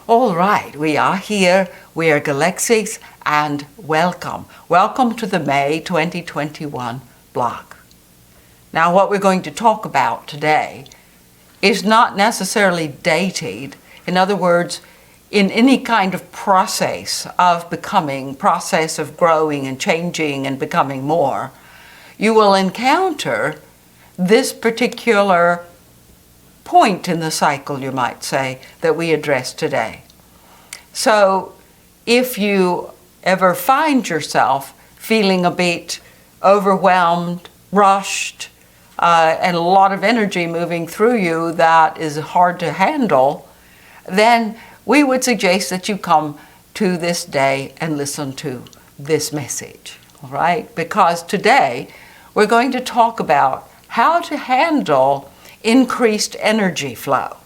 All right, we are here. We are Galexis, and welcome. Welcome to the May 2021 block. Now, what we're going to talk about today is not necessarily dated. In other words, in any kind of process of becoming, process of growing and changing and becoming more, you will encounter this particular point in the cycle, you might say, that we address today. So if you ever find yourself feeling a bit overwhelmed, rushed, and a lot of energy moving through you that is hard to handle, then we would suggest that you come to this day and listen to this message, all right? Because today we're going to talk about how to handle increased energy flow.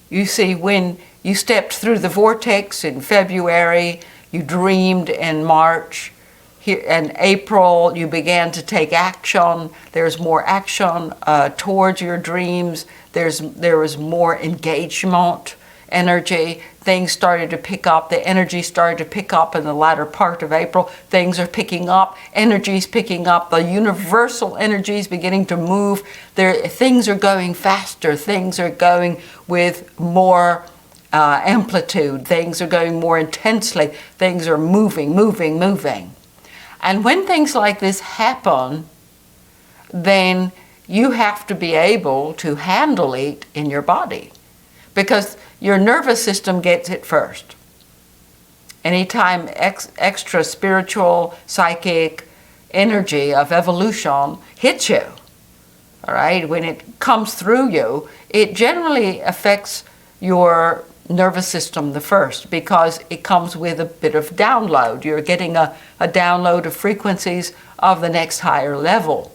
You see, when you stepped through the vortex in February, you dreamed in March, in April you began to take action. There's more action towards your dreams. There was more engagement, energy. Things started to pick up. The energy started to pick up in the latter part of April. Things are picking up. Energy's picking up. The universal energy is beginning to move. Things are going faster. Things are going with more amplitude. Things are going more intensely. Things are moving. And when things like this happen, then you have to be able to handle it in your body, because your nervous system gets it first. Anytime extra spiritual, psychic energy of evolution hits you, all right, when it comes through you, it generally affects your nervous system the first, because it comes with a bit of download. You're getting a download of frequencies of the next higher level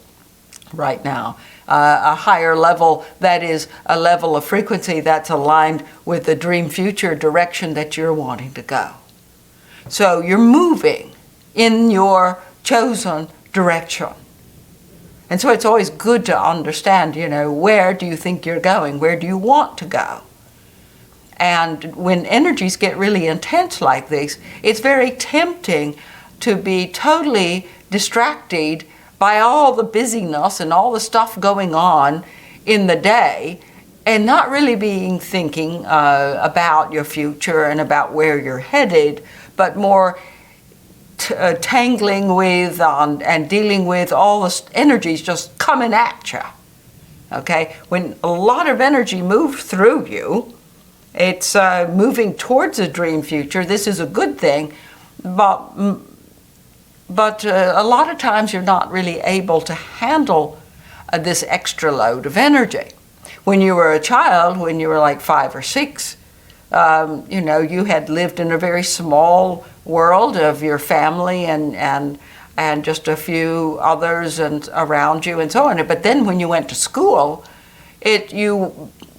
right now. A higher level that is a level of frequency that's aligned with the dream future direction that you're wanting to go. So you're moving in your chosen direction. And so it's always good to understand, where do you think you're going? Where do you want to go? And when energies get really intense like this, it's very tempting to be totally distracted by all the busyness and all the stuff going on in the day, and not really thinking about your future and about where you're headed, but more tangling with and dealing with all the energies just coming at you. Okay? When a lot of energy moves through you, it's moving towards a dream future. This is a good thing, but a lot of times you're not really able to handle this extra load of energy. When you were a child, when you were like 5 or 6, you had lived in a very small world of your family and just a few others and around you and so on. But then when you went to school,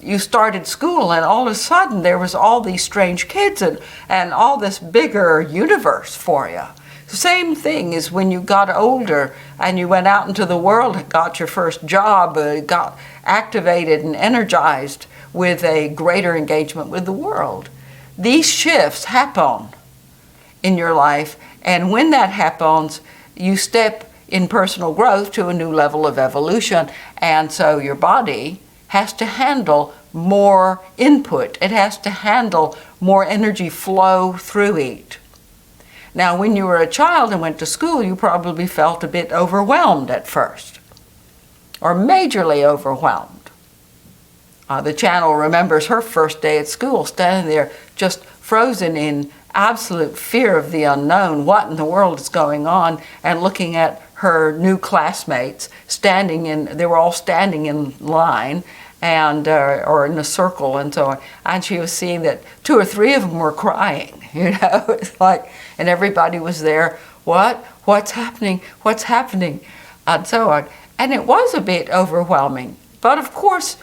you started school, and all of a sudden there was all these strange kids and all this bigger universe for you. Same thing as when you got older and you went out into the world, got your first job, got activated and energized with a greater engagement with the world. These shifts happen in your life, and when that happens, you step in personal growth to a new level of evolution, and so your body has to handle more input. It has to handle more energy flow through it. Now, when you were a child and went to school, you probably felt a bit overwhelmed at first, or majorly overwhelmed. The channel remembers her first day at school, standing there just frozen in absolute fear of the unknown. What in the world is going on? And looking at her new classmates they were all standing in line and or in a circle and so on. And she was seeing that 2 or 3 of them were crying, It's like, and everybody was there. What's happening? What's happening? And so on. And it was a bit overwhelming. But of course,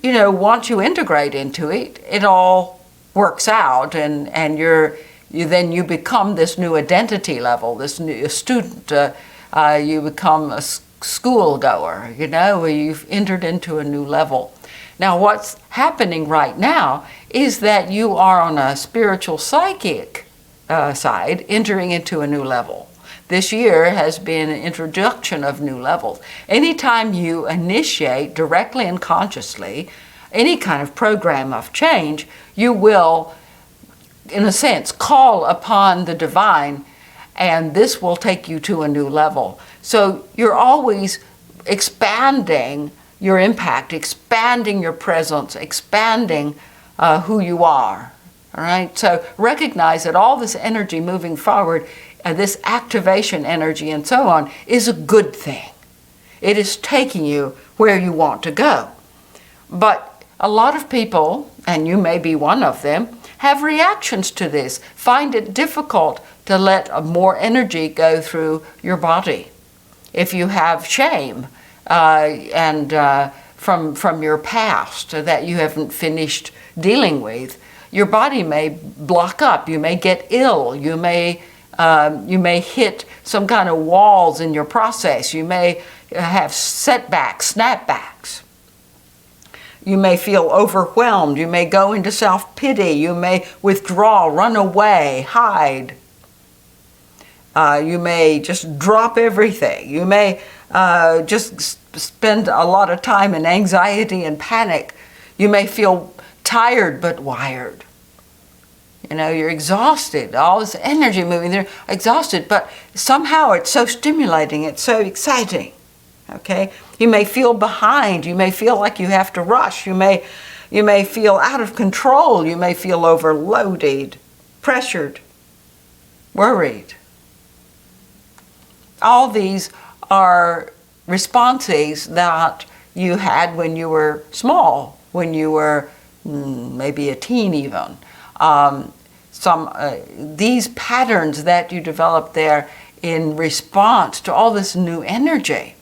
once you integrate into it, it all works out, and you become this new identity level, this new student. You become a school goer, you've entered into a new level. Now, what's happening right now is that you are on a spiritual psychic side entering into a new level. This year has been an introduction of new levels. Anytime you initiate directly and consciously any kind of program of change, you will, in a sense, call upon the divine, and this will take you to a new level. So you're always expanding your impact, expanding your presence, expanding who you are. All right? So recognize that all this energy moving forward, this activation energy and so on, is a good thing. It is taking you where you want to go. But a lot of people, and you may be one of them, have reactions to this, find it difficult to let more energy go through your body. If you have shame from your past that you haven't finished dealing with, your body may block up. You may get ill. You may hit some kind of walls in your process. You may have setbacks, snapbacks. You may feel overwhelmed. You may go into self-pity. You may withdraw, run away, hide. You may just drop everything. You may just spend a lot of time in anxiety and panic. You may feel tired but wired. You know, you're exhausted. All this energy moving there, exhausted, but somehow it's so stimulating. It's so exciting. Okay? You may feel behind. You may feel like you have to rush. You may feel out of control. You may feel overloaded, pressured, worried. All these are responses that you had when you were small, when you were maybe a teen even. These patterns that you develop there in response to all this new energy.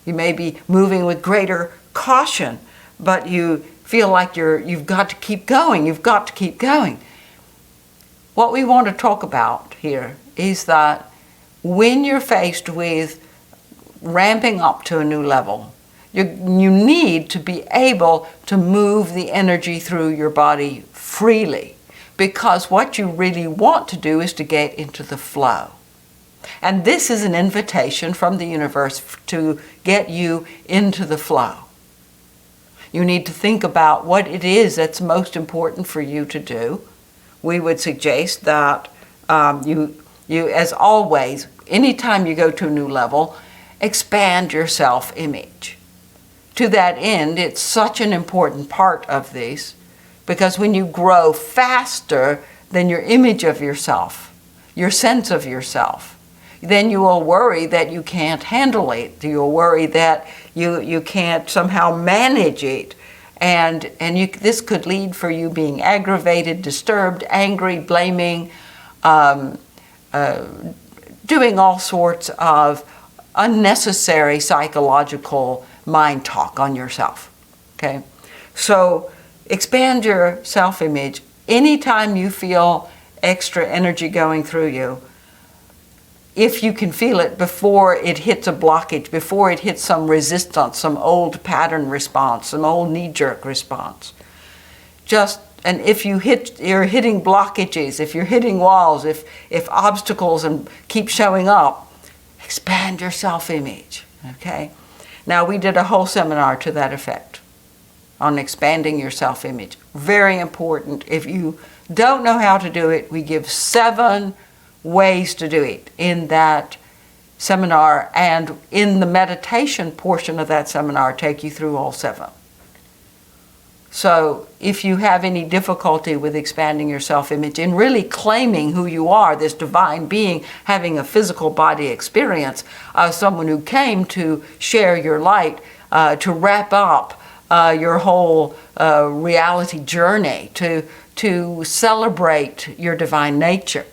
You may be moving with greater caution, but you feel like you've got to keep going. You've got to keep going. What we want to talk about here is that when you're faced with ramping up to a new level, you need to be able to move the energy through your body freely, because what you really want to do is to get into the flow. And this is an invitation from the universe to get you into the flow. You need to think about what it is that's most important for you to do. We would suggest that you, as always, anytime you go to a new level, expand your self-image. To that end, it's such an important part of this, because when you grow faster than your image of yourself, your sense of yourself, then you will worry that you can't handle it. You'll worry that you can't somehow manage it. And this could lead for you being aggravated, disturbed, angry, blaming, doing all sorts of unnecessary psychological mind talk on yourself. Okay? So expand your self-image. Anytime you feel extra energy going through you, if you can feel it before it hits a blockage, before it hits some resistance, some old pattern response, some old knee-jerk response. And if you're hitting blockages, if you're hitting walls, if obstacles and keep showing up, expand your self-image, okay? Now, we did a whole seminar to that effect on expanding your self-image. Very important. If you don't know how to do it, we give 7 ways to do it in that seminar, and in the meditation portion of that seminar, take you through all 7. So if you have any difficulty with expanding your self-image and really claiming who you are, this divine being having a physical body experience, someone who came to share your light, to wrap up your whole reality journey, to celebrate your divine nature,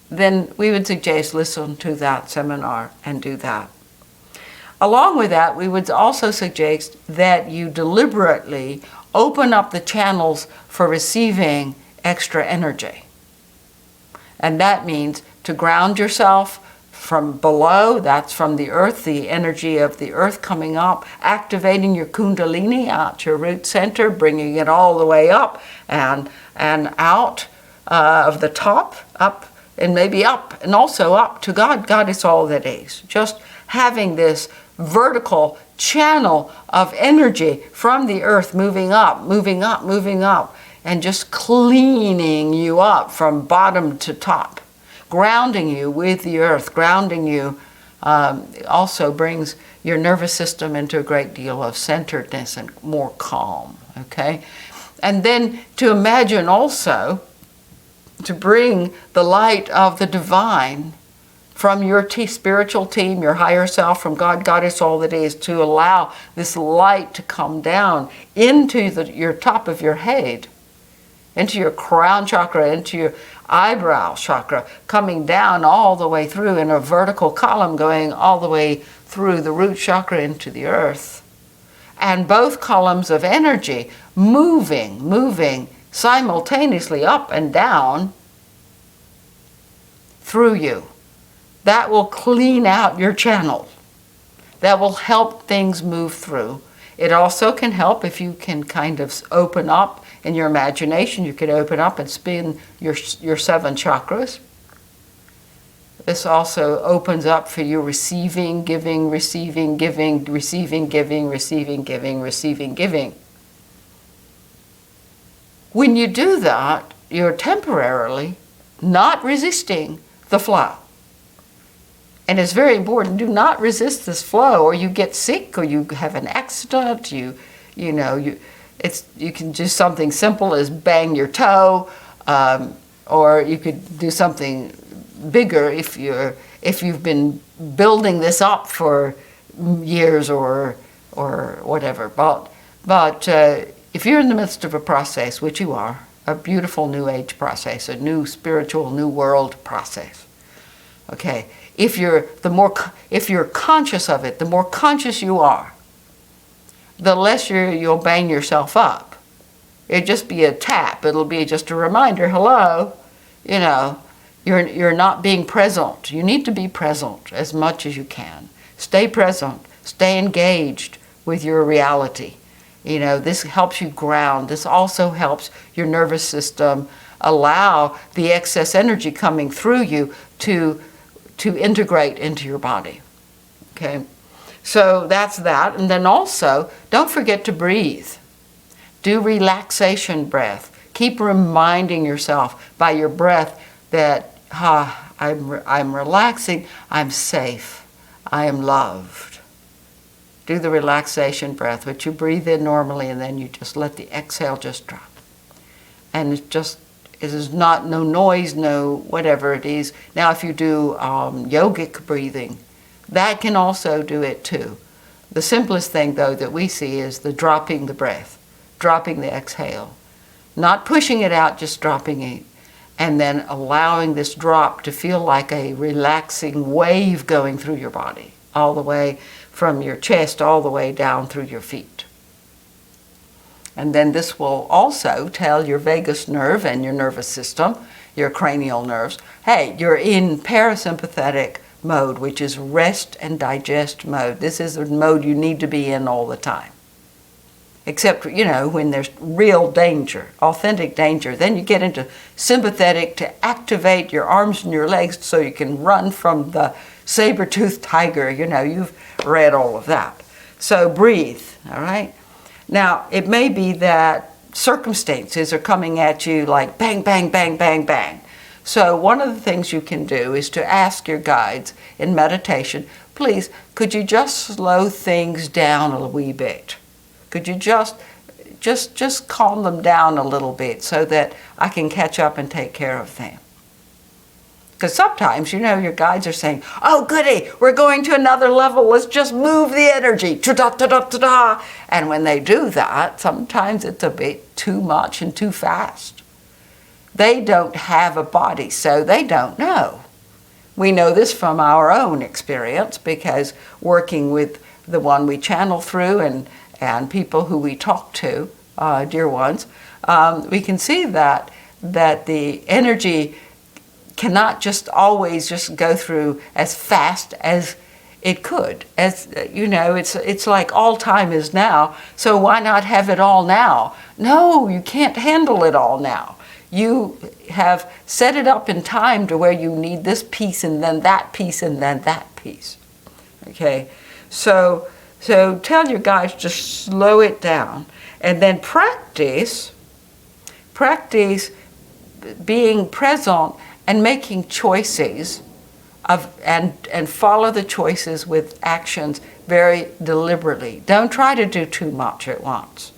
then we would suggest listen to that seminar and do that. Along with that, we would also suggest that you deliberately open up the channels for receiving extra energy. And that means to ground yourself from below, that's from the earth, the energy of the earth coming up, activating your kundalini at your root center, bringing it all the way up and out of the top, up and maybe up, and also up to God. God is all that is. Just having this vertical channel of energy from the earth moving up, moving up, moving up, and just cleaning you up from bottom to top, grounding you with the earth, grounding you also brings your nervous system into a great deal of centeredness and more calm, okay? And then to imagine also to bring the light of the divine from your spiritual team, your higher self, from God, God is all that is, to allow this light to come down into your top of your head, into your crown chakra, into your eyebrow chakra, coming down all the way through in a vertical column, going all the way through the root chakra into the earth. And both columns of energy moving simultaneously up and down through you. That will clean out your channel. That will help things move through. It also can help if you can kind of open up in your imagination. You can open up and spin your 7 chakras. This also opens up for you receiving, giving, receiving, giving, receiving, giving, receiving, giving, receiving, giving. When you do that, you're temporarily not resisting the flow. And it's very important, do not resist this flow, or you get sick, or you have an accident, you can do something simple as bang your toe, or you could do something bigger if you've been building this up for years or whatever. But if you're in the midst of a process, which you are, a beautiful new age process, a new spiritual new world process, okay. If you're conscious of it, the more conscious you are, the less you'll bang yourself up. It'll just be a tap. It'll be just a reminder. Hello, you're not being present. You need to be present as much as you can. Stay present. Stay engaged with your reality. This helps you ground. This also helps your nervous system allow the excess energy coming through you to integrate into your body, okay? So that's that. And then also, don't forget to breathe. Do relaxation breath. Keep reminding yourself by your breath that, I'm relaxing, I'm safe, I am loved. Do the relaxation breath, which you breathe in normally, and then you just let the exhale just drop. And it is not no noise, no whatever it is. Now, if you do yogic breathing, that can also do it too. The simplest thing, though, that we see is the dropping the breath, dropping the exhale. Not pushing it out, just dropping it. And then allowing this drop to feel like a relaxing wave going through your body, all the way from your chest, all the way down through your feet. And then this will also tell your vagus nerve and your nervous system, your cranial nerves, hey, you're in parasympathetic mode, which is rest and digest mode. This is the mode you need to be in all the time. Except, when there's real danger, authentic danger, then you get into sympathetic to activate your arms and your legs so you can run from the saber-toothed tiger. You've read all of that. So breathe, all right? Now, it may be that circumstances are coming at you like bang, bang, bang, bang, bang. So one of the things you can do is to ask your guides in meditation, please, could you just slow things down a wee bit? Could you just calm them down a little bit so that I can catch up and take care of them? Because sometimes, your guides are saying, oh, goody, we're going to another level. Let's just move the energy. Ta-da-ta-da-ta-da. And when they do that, sometimes it's a bit too much and too fast. They don't have a body, so they don't know. We know this from our own experience because working with the one we channel through and people who we talk to, dear ones, we can see that the energy cannot just always just go through as fast as it could. As you know, it's like all time is now, so why not have it all now? No, you can't handle it all now. You have set it up in time to where you need this piece and then that piece and then that piece. Okay, so tell your guides to slow it down, and then practice being present and making choices and follow the choices with actions very deliberately. Don't try to do too much at once.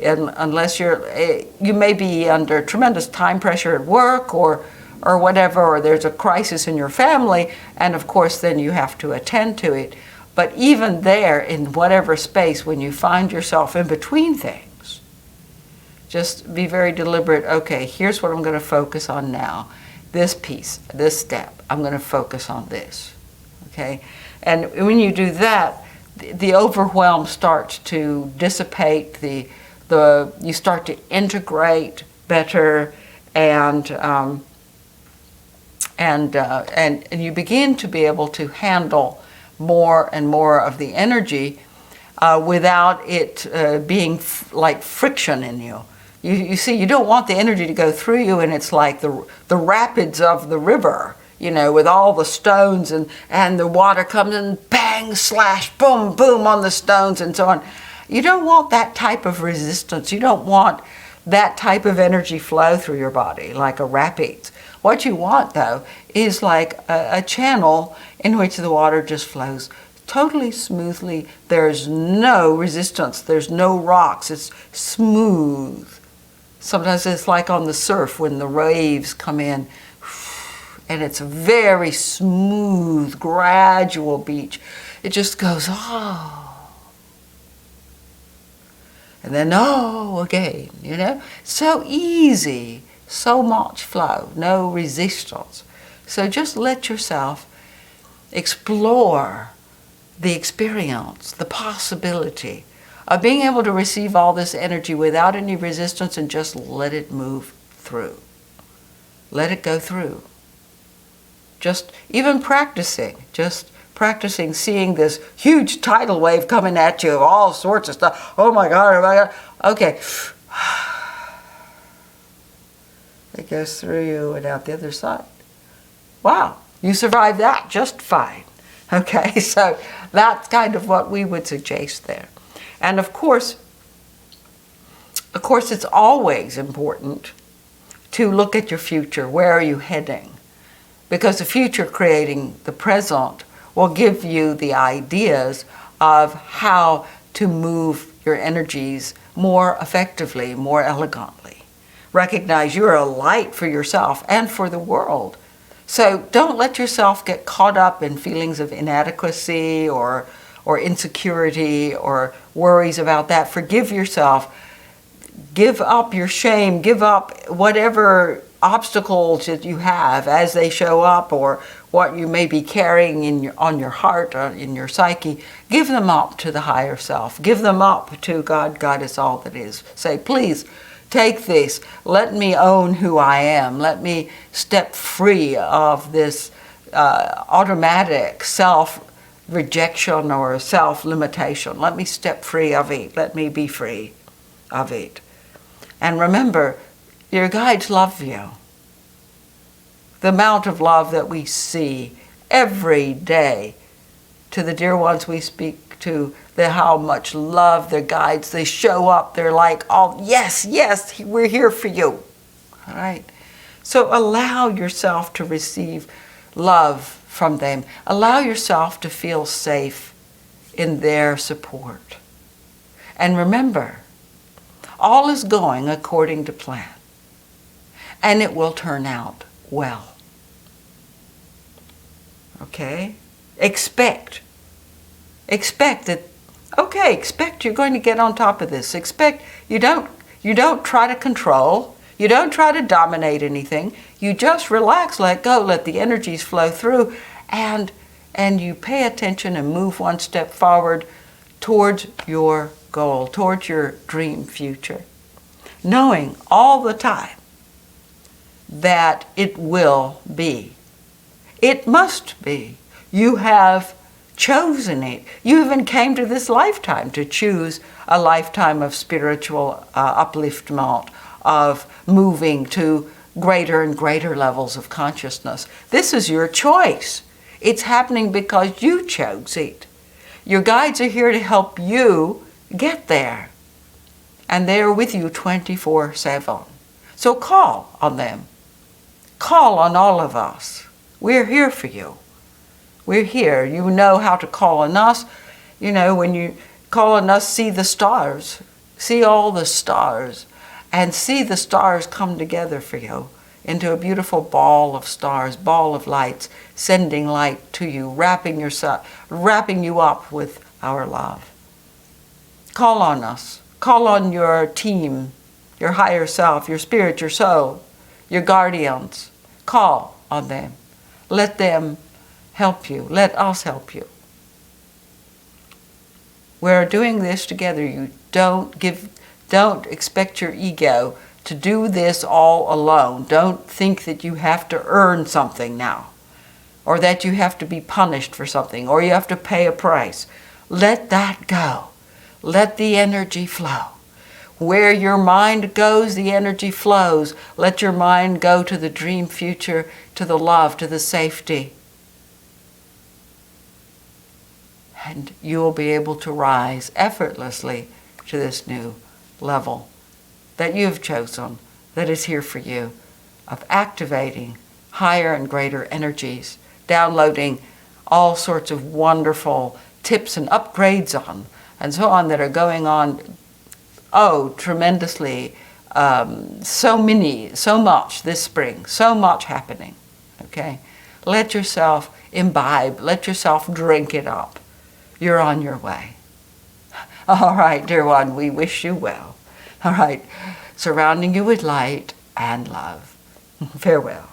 And unless you may be under tremendous time pressure at work or whatever, or there's a crisis in your family, and of course then you have to attend to it. But even there, in whatever space, when you find yourself in between things, just be very deliberate. Okay, here's what I'm going to focus on now. This piece, this step, I'm going to focus on this. Okay? And when you do that, the overwhelm starts to dissipate, you start to integrate better, and you begin to be able to handle more and more of the energy without it being like friction in you. You see, you don't want the energy to go through you, and it's like the rapids of the river, you know, with all the stones, and the water comes and bang, slash, boom, boom on the stones and so on. You don't want that type of resistance. You don't want that type of energy flow through your body like a rapids. What you want, though, is like a channel in which the water just flows totally smoothly. There's no resistance. There's no rocks. It's smooth. Sometimes it's like on the surf when the waves come in, and it's a very smooth, gradual beach. It just goes, oh. And then, oh, again, you know. So easy, so much flow, no resistance. So just let yourself explore the experience, the possibility of being able to receive all this energy without any resistance, and just let it move through. Let it go through. Just even practicing seeing this huge tidal wave coming at you of all sorts of stuff. Oh my God, oh my God. Okay. It goes through you and out the other side. Wow, you survived that just fine. Okay, so that's kind of what we would suggest there. And of course, it's always important to look at your future. Where are you heading? Because the future creating the present will give you the ideas of how to move your energies more effectively, more elegantly. Recognize you're a light for yourself and for the world. So don't let yourself get caught up in feelings of inadequacy or insecurity or worries about that. Forgive yourself. Give up your shame. Give up whatever obstacles that you have as they show up, or what you may be carrying on your heart or in your psyche. Give them up to the higher self. Give them up to God. God is all that is. Say, please, take this. Let me own who I am. Let me step free of this automatic self-rejection or self-limitation. Let me step free of it. Let me be free of it. And remember, your guides love you. The amount of love that we see every day to the dear ones we speak to, how much love their guides, they show up, they're like, oh, yes, yes, we're here for you. All right? So allow yourself to receive love from them. Allow yourself to feel safe in their support. And remember, all is going according to plan. And it will turn out well. Okay? Expect that, okay, expect you're going to get on top of this. Expect you don't try to control, you don't try to dominate anything. You just relax, let go, let the energies flow through, and you pay attention and move one step forward towards your goal, towards your dream future. Knowing all the time that it will be. It must be. You have chosen it. You even came to this lifetime to choose a lifetime of spiritual upliftment, of moving to greater and greater levels of consciousness. This is your choice. It's happening because you chose it. Your guides are here to help you get there. And they're with you 24/7. So call on them. Call on all of us. We're here for you. We're here. You know how to call on us. You know, when you call on us, see the stars. See all the stars. And see the stars come together for you into a beautiful ball of stars, ball of lights, sending light to you, wrapping you up with our love. Call on us. Call on your team, your higher self, your spirit, your soul, your guardians. Call on them. Let them help you. Let us help you. We're doing this together. You don't expect your ego to do this all alone. Don't think that you have to earn something now, or that you have to be punished for something, or you have to pay a price. Let that go. Let the energy flow. Where your mind goes, the energy flows. Let your mind go to the dream future, to the love, to the safety. And you will be able to rise effortlessly to this new level that you've chosen, that is here for you, of activating higher and greater energies, downloading all sorts of wonderful tips and upgrades on, and so on, that are going on, tremendously, so much this spring, so much happening, okay? Let yourself imbibe, let yourself drink it up. You're on your way. All right, dear one, we wish you well. All right, surrounding you with light and love. Farewell.